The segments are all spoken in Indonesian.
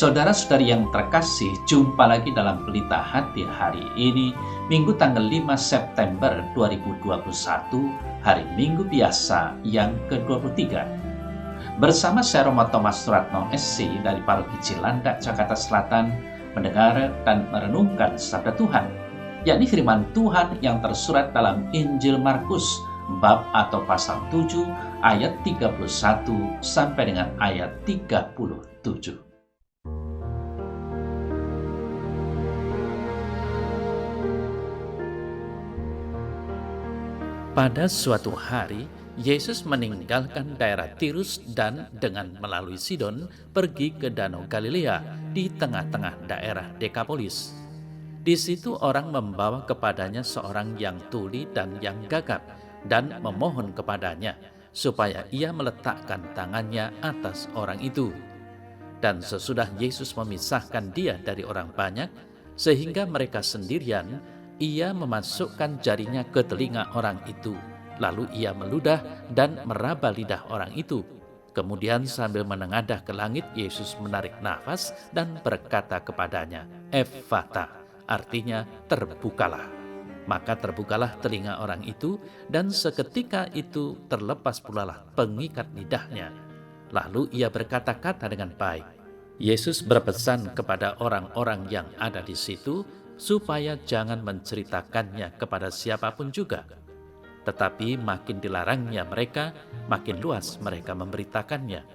Saudara-saudari yang terkasih, jumpa lagi dalam Pelita Hati hari ini, Minggu tanggal 5 September 2021, hari Minggu biasa yang ke-23. Bersama saya Romo Thomas Suratno SC dari Paroki Cilandak, Jakarta Selatan, mendengar dan merenungkan sabda Tuhan, yakni firman Tuhan yang tersurat dalam Injil Markus, bab atau pasal 7, ayat 31 sampai dengan ayat 37. Pada suatu hari, Yesus meninggalkan daerah Tirus dan dengan melalui Sidon pergi ke Danau Galilea di tengah-tengah daerah Dekapolis. Di situ orang membawa kepadanya seorang yang tuli dan yang gagap dan memohon kepadanya supaya ia meletakkan tangannya atas orang itu. Dan sesudah Yesus memisahkan dia dari orang banyak sehingga mereka sendirian, ia memasukkan jarinya ke telinga orang itu. Lalu ia meludah dan meraba lidah orang itu. Kemudian sambil menengadah ke langit, Yesus menarik nafas dan berkata kepadanya, "Ephata," artinya terbukalah. Maka terbukalah telinga orang itu, dan seketika itu terlepas pulalah pengikat lidahnya. Lalu ia berkata-kata dengan baik. Yesus berpesan kepada orang-orang yang ada di situ supaya jangan menceritakannya kepada siapapun juga. Tetapi makin dilarangnya mereka, makin luas mereka memberitakannya.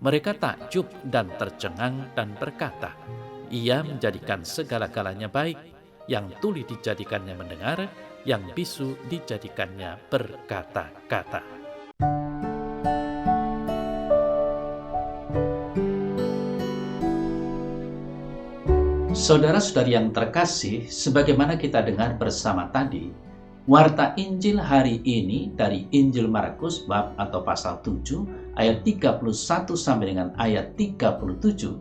Mereka takjub dan tercengang dan berkata, "Ia menjadikan segala-galanya baik, yang tuli dijadikannya mendengar, yang bisu dijadikannya berkata-kata." Saudara-saudari yang terkasih, sebagaimana kita dengar bersama tadi, warta Injil hari ini dari Injil Markus bab atau pasal 7 ayat 31 sampai dengan ayat 37,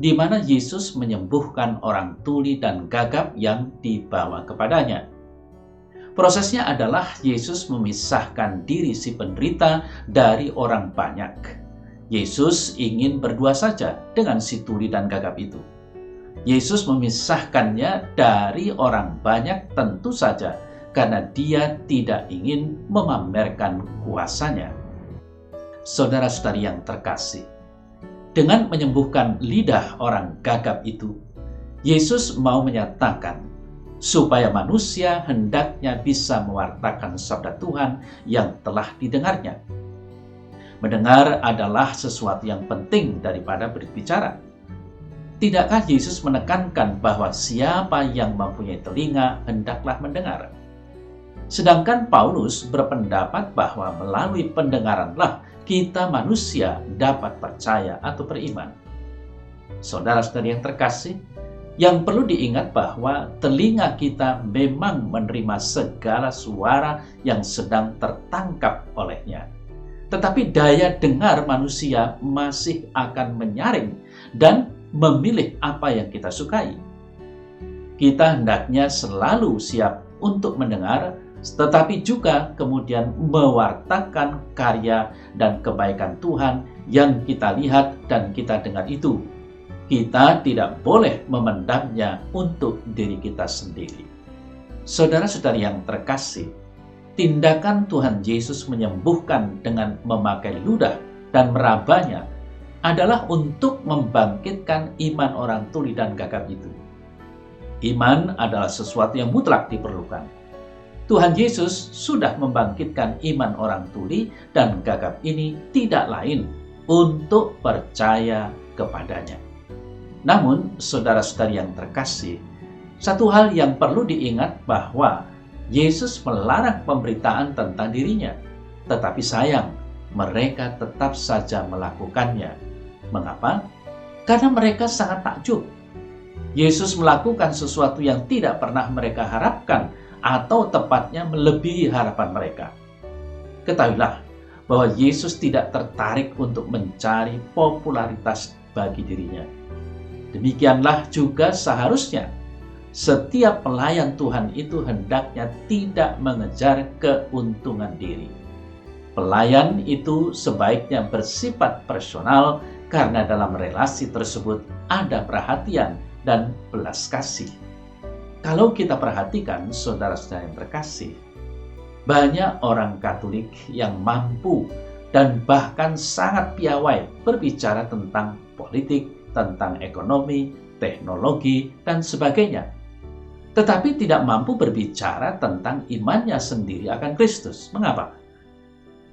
di mana Yesus menyembuhkan orang tuli dan gagap yang dibawa kepadanya. Prosesnya adalah Yesus memisahkan diri si penderita dari orang banyak. Yesus ingin berdua saja dengan si tuli dan gagap itu. Yesus memisahkannya dari orang banyak tentu saja karena dia tidak ingin memamerkan kuasanya. Saudara-saudari yang terkasih, dengan menyembuhkan lidah orang gagap itu, Yesus mau menyatakan supaya manusia hendaknya bisa mewartakan sabda Tuhan yang telah didengarnya. Mendengar adalah sesuatu yang penting daripada berbicara. Tidakkah Yesus menekankan bahwa siapa yang mempunyai telinga hendaklah mendengar? Sedangkan Paulus berpendapat bahwa melalui pendengaranlah kita manusia dapat percaya atau beriman. Saudara-saudari yang terkasih, yang perlu diingat bahwa telinga kita memang menerima segala suara yang sedang tertangkap olehnya. Tetapi daya dengar manusia masih akan menyaring dan memilih apa yang kita sukai. Kita hendaknya selalu siap untuk mendengar, tetapi juga kemudian mewartakan karya dan kebaikan Tuhan yang kita lihat dan kita dengar itu. Kita tidak boleh memendamnya untuk diri kita sendiri. Saudara-saudari yang terkasih, tindakan Tuhan Yesus menyembuhkan dengan memakai ludah dan merabanya adalah untuk membangkitkan iman orang tuli dan gagap itu. Iman adalah sesuatu yang mutlak diperlukan. Tuhan Yesus sudah membangkitkan iman orang tuli dan gagap ini tidak lain untuk percaya kepadanya. Namun, saudara-saudari yang terkasih, satu hal yang perlu diingat bahwa Yesus melarang pemberitaan tentang dirinya. Tetapi sayang, mereka tetap saja melakukannya. Mengapa? Karena mereka sangat takjub. Yesus melakukan sesuatu yang tidak pernah mereka harapkan, atau tepatnya melebihi harapan mereka. Ketahuilah bahwa Yesus tidak tertarik untuk mencari popularitas bagi dirinya. Demikianlah juga seharusnya setiap pelayan Tuhan itu hendaknya tidak mengejar keuntungan diri. Pelayan itu sebaiknya bersifat personal karena dalam relasi tersebut ada perhatian dan belas kasih. Kalau kita perhatikan, saudara-saudara yang terkasih, banyak orang Katolik yang mampu dan bahkan sangat piawai berbicara tentang politik, tentang ekonomi, teknologi, dan sebagainya. Tetapi tidak mampu berbicara tentang imannya sendiri akan Kristus. Mengapa?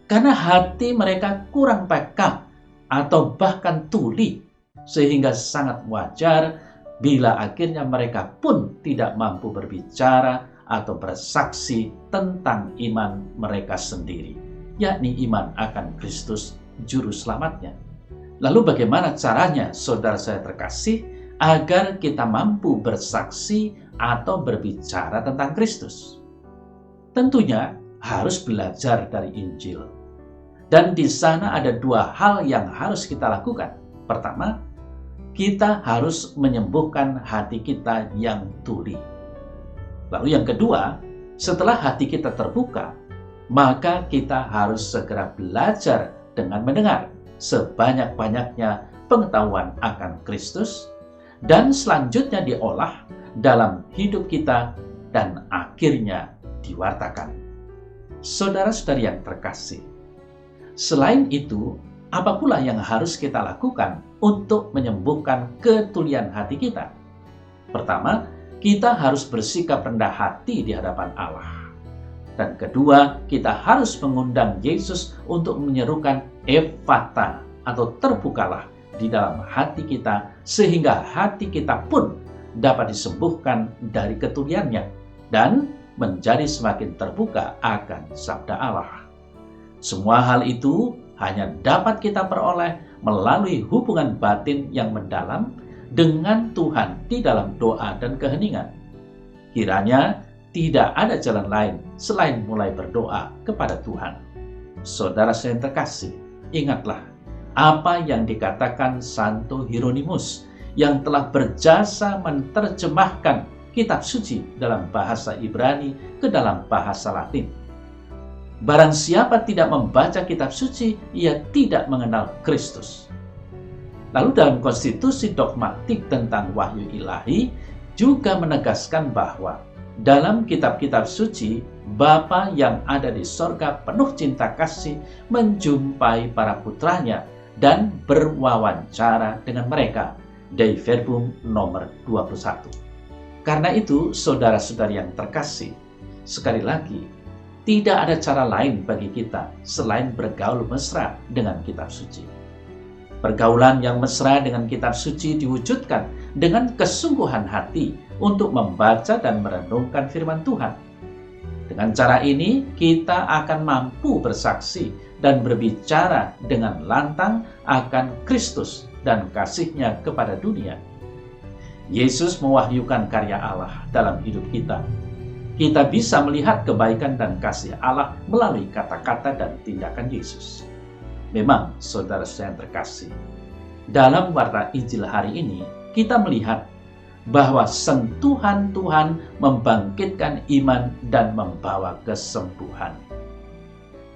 Karena hati mereka kurang peka atau bahkan tuli, sehingga sangat wajar bila akhirnya mereka pun tidak mampu berbicara atau bersaksi tentang iman mereka sendiri, yakni iman akan Kristus Juru Selamatnya. Lalu bagaimana caranya, saudara saya terkasih, agar kita mampu bersaksi atau berbicara tentang Kristus? Tentunya harus belajar dari Injil. Dan di sana ada dua hal yang harus kita lakukan. Pertama, kita harus menyembuhkan hati kita yang tuli. Lalu yang kedua, setelah hati kita terbuka, maka kita harus segera belajar dengan mendengar sebanyak-banyaknya pengetahuan akan Kristus, dan selanjutnya diolah dalam hidup kita dan akhirnya diwartakan. Saudara-saudari yang terkasih, selain itu, apa pula yang harus kita lakukan untuk menyembuhkan ketulian hati kita? Pertama, kita harus bersikap rendah hati di hadapan Allah. Dan kedua, kita harus mengundang Yesus untuk menyerukan Efata atau terbukalah di dalam hati kita, sehingga hati kita pun dapat disembuhkan dari ketuliannya dan menjadi semakin terbuka akan sabda Allah. Semua hal itu hanya dapat kita peroleh melalui hubungan batin yang mendalam dengan Tuhan di dalam doa dan keheningan. Kiranya tidak ada jalan lain selain mulai berdoa kepada Tuhan. Saudara saya yang terkasih, ingatlah apa yang dikatakan Santo Hieronymus yang telah berjasa menerjemahkan kitab suci dalam bahasa Ibrani ke dalam bahasa Latin. Barang siapa tidak membaca kitab suci, ia tidak mengenal Kristus. Lalu dalam konstitusi dogmatik tentang wahyu ilahi juga menegaskan bahwa dalam kitab-kitab suci, Bapa yang ada di sorga penuh cinta kasih menjumpai para putranya dan berwawancara dengan mereka. Dei Verbum nomor 21. Karena itu, saudara-saudari yang terkasih, sekali lagi, tidak ada cara lain bagi kita selain bergaul mesra dengan kitab suci. Pergaulan yang mesra dengan kitab suci diwujudkan dengan kesungguhan hati untuk membaca dan merenungkan firman Tuhan. Dengan cara ini, kita akan mampu bersaksi dan berbicara dengan lantang akan Kristus dan kasih-Nya kepada dunia. Yesus mewahyukan karya Allah dalam hidup kita. Kita bisa melihat kebaikan dan kasih Allah melalui kata-kata dan tindakan Yesus. Memang, saudara-saudara yang terkasih, dalam warta Injil hari ini, kita melihat bahwa sentuhan Tuhan membangkitkan iman dan membawa kesembuhan.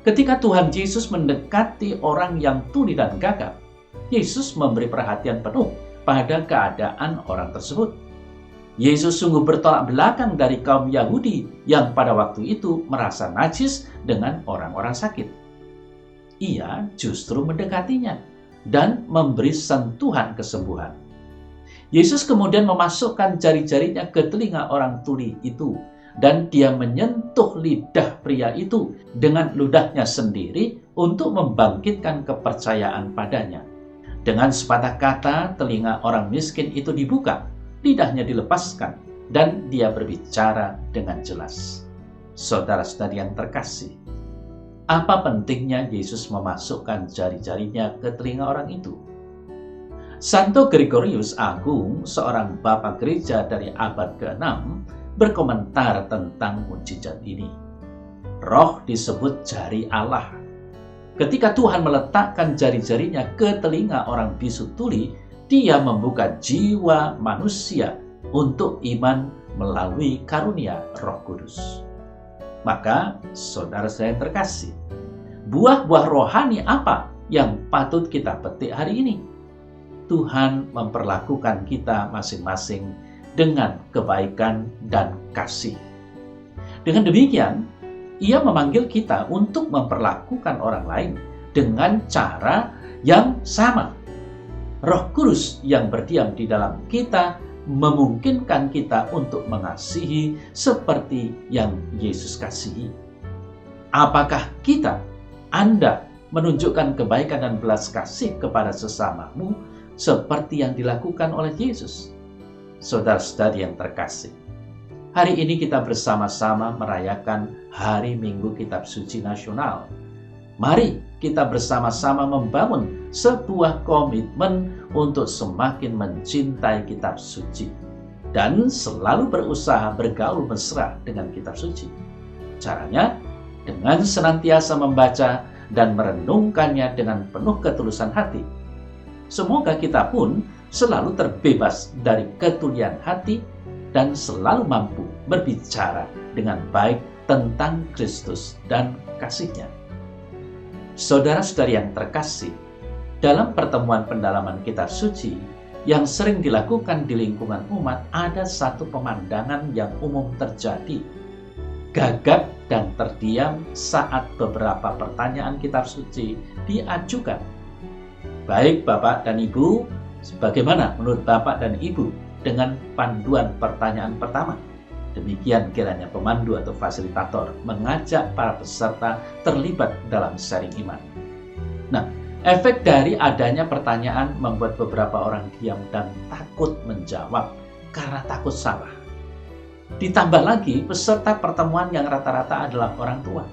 Ketika Tuhan Yesus mendekati orang yang tuli dan gagap, Yesus memberi perhatian penuh pada keadaan orang tersebut. Yesus sungguh bertolak belakang dari kaum Yahudi yang pada waktu itu merasa najis dengan orang-orang sakit. Ia justru mendekatinya dan memberi sentuhan kesembuhan. Yesus kemudian memasukkan jari-jarinya ke telinga orang tuli itu, dan dia menyentuh lidah pria itu dengan ludahnya sendiri untuk membangkitkan kepercayaan padanya. Dengan sepatah kata, telinga orang miskin itu dibuka, lidahnya dilepaskan, dan dia berbicara dengan jelas. Saudara-saudari yang terkasih, apa pentingnya Yesus memasukkan jari-jarinya ke telinga orang itu? Santo Gregorius Agung, seorang bapa gereja dari abad ke-6, berkomentar tentang mukjizat ini. Roh disebut jari Allah. Ketika Tuhan meletakkan jari-jarinya ke telinga orang bisu tuli, dia membuka jiwa manusia untuk iman melalui karunia Roh Kudus. Maka, saudara saya yang terkasih, buah-buah rohani apa yang patut kita petik hari ini? Tuhan memperlakukan kita masing-masing dengan kebaikan dan kasih. Dengan demikian, Ia memanggil kita untuk memperlakukan orang lain dengan cara yang sama. Roh Kudus yang berdiam di dalam kita memungkinkan kita untuk mengasihi seperti yang Yesus kasihi. Apakah Anda menunjukkan kebaikan dan belas kasih kepada sesamamu seperti yang dilakukan oleh Yesus? Saudara-saudari yang terkasih, hari ini kita bersama-sama merayakan Hari Minggu Kitab Suci Nasional. Mari kita bersama-sama membangun sebuah komitmen untuk semakin mencintai Kitab Suci dan selalu berusaha bergaul mesra dengan Kitab Suci. Caranya dengan senantiasa membaca dan merenungkannya dengan penuh ketulusan hati. Semoga kita pun selalu terbebas dari ketulian hati dan selalu mampu berbicara dengan baik tentang Kristus dan kasih-Nya. Saudara-saudari yang terkasih, dalam pertemuan pendalaman Kitab Suci yang sering dilakukan di lingkungan umat, ada satu pemandangan yang umum terjadi. Gagap dan terdiam saat beberapa pertanyaan Kitab Suci diajukan. Baik Bapak dan Ibu, bagaimana menurut Bapak dan Ibu dengan panduan pertanyaan pertama? Demikian kiranya pemandu atau fasilitator mengajak para peserta terlibat dalam sharing iman. Nah, efek dari adanya pertanyaan membuat beberapa orang diam dan takut menjawab karena takut salah. Ditambah lagi peserta pertemuan yang rata-rata adalah orang tua.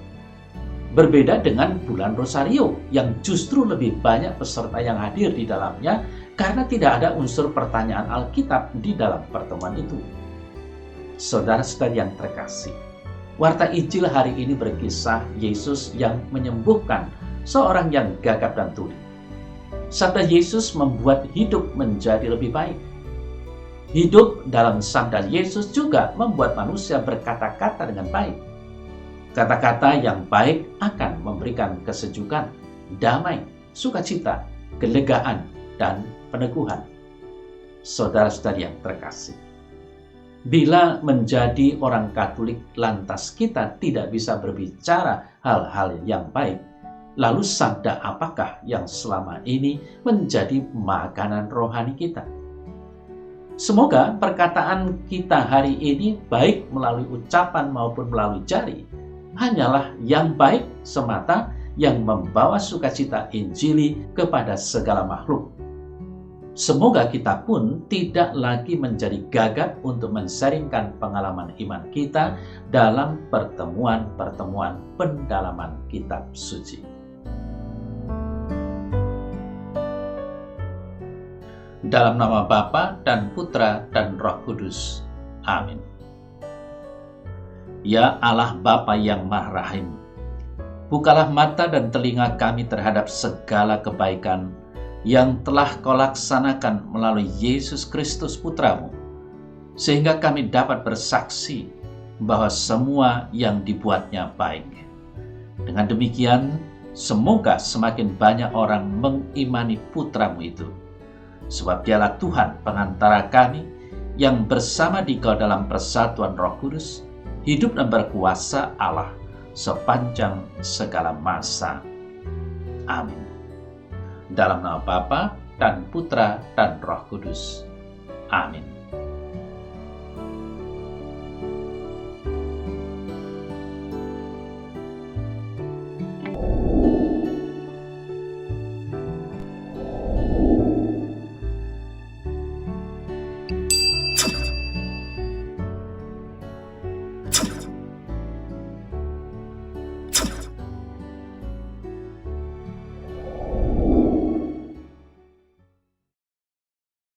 Berbeda dengan bulan Rosario yang justru lebih banyak peserta yang hadir di dalamnya karena tidak ada unsur pertanyaan Alkitab di dalam pertemuan itu. Saudara-saudari yang terkasih, warta Injil hari ini berkisah Yesus yang menyembuhkan seorang yang gagap dan tuli. Sabda Yesus membuat hidup menjadi lebih baik. Hidup dalam sabda Yesus juga membuat manusia berkata-kata dengan baik. Kata-kata yang baik akan memberikan kesejukan, damai, sukacita, kelegaan, dan peneguhan. Saudara-saudari yang terkasih, bila menjadi orang Katolik lantas kita tidak bisa berbicara hal-hal yang baik, lalu sabda apakah yang selama ini menjadi makanan rohani kita? Semoga perkataan kita hari ini, baik melalui ucapan maupun melalui jari, hanyalah yang baik semata yang membawa sukacita Injili kepada segala makhluk. Semoga kita pun tidak lagi menjadi gagap untuk men-sharingkan pengalaman iman kita dalam pertemuan-pertemuan pendalaman Kitab Suci. Dalam nama Bapa dan Putra dan Roh Kudus. Amin. Ya Allah Bapa yang Maha Rahim, bukalah mata dan telinga kami terhadap segala kebaikan yang telah Kau laksanakan melalui Yesus Kristus Putramu, sehingga kami dapat bersaksi bahwa semua yang dibuatnya baik. Dengan demikian, semoga semakin banyak orang mengimani Putramu itu, sebab Dialah Tuhan pengantara kami yang bersama Dikau dalam persatuan Roh Kudus, hidup dan berkuasa Allah sepanjang segala masa. Amin. Dalam nama Bapa dan Putra dan Roh Kudus. Amin.